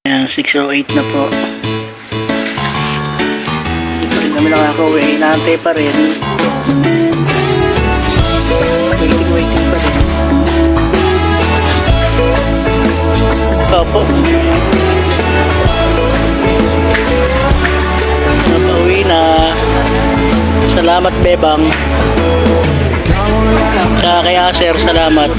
Ayan, 6:08 na po. Hindi pa rin kami nakaka-uwi. Inaantay pa rin. Waiting pa rin. Opo. Napauwi na. Salamat, Bebang. Tsaka kay Aser, salamat.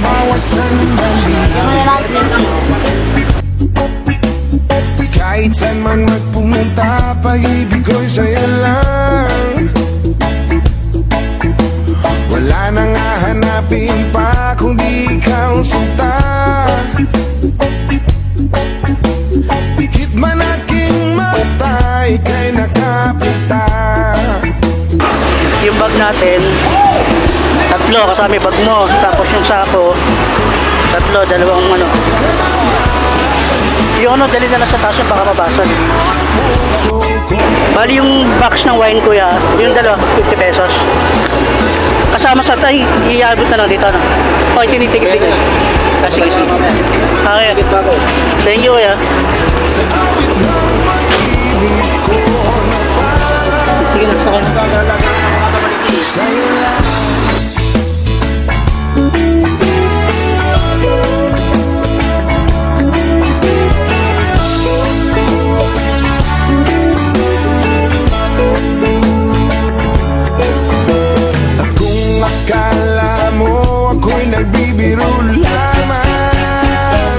Kahit saan man magpumunta, pag-ibig ko'y sa'yo lang. Wala nang hahanapin pa kundi ikaw sinta. Pikit man aking mata, ika'y nakapita. Yung bag natin, tatlo kasama yung bag mo. Tapos yung sako, tatlo, dalawang ano. Yung ano, dali na lang sa taas yung baka mabasag. Bali yung box ng wine kuya, yung dalawa, 50 pesos. Kasama sa tay, iabot na lang dito. Ano? O, tinitigil. Sige, sige. Okay. Thank you kuya. Sige, nagsakay na. Akala mo ako'y nagbibiro lamang.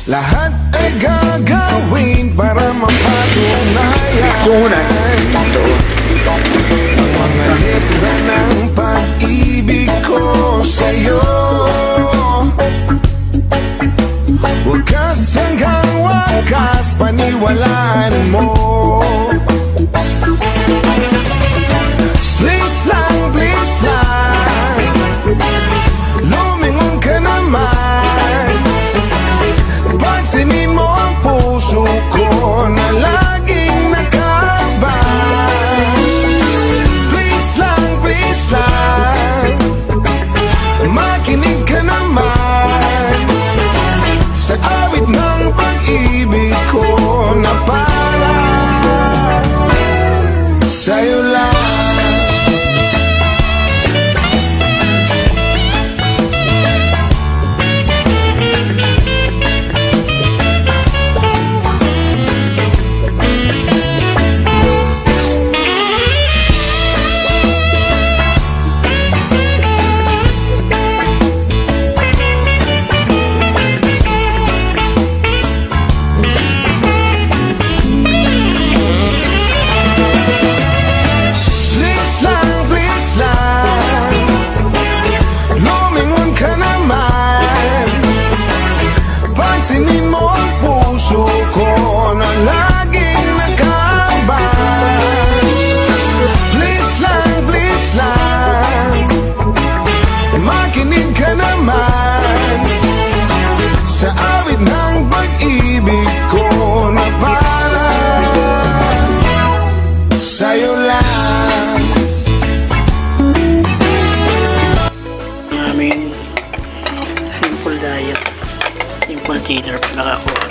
Lahat ay gagawin para mapatunayan ang mga letra ng pag-ibig ko sa'yo. Wakas hanggang wakas, paniwalaan mo. Please lang, lumingon ka naman. Pansinin mo ang puso ko na laging nakaban. Please lang, makinig ka naman sa awit ng pag-ibig ko na para sa'yo lang. Pansinin mo ang puso ko na laging nakaban. Please lang, makinig ka naman sa awit ng pag-ibig ko na para sa'yo lang. Aming simple diet. Simple dinner pa nakakuha.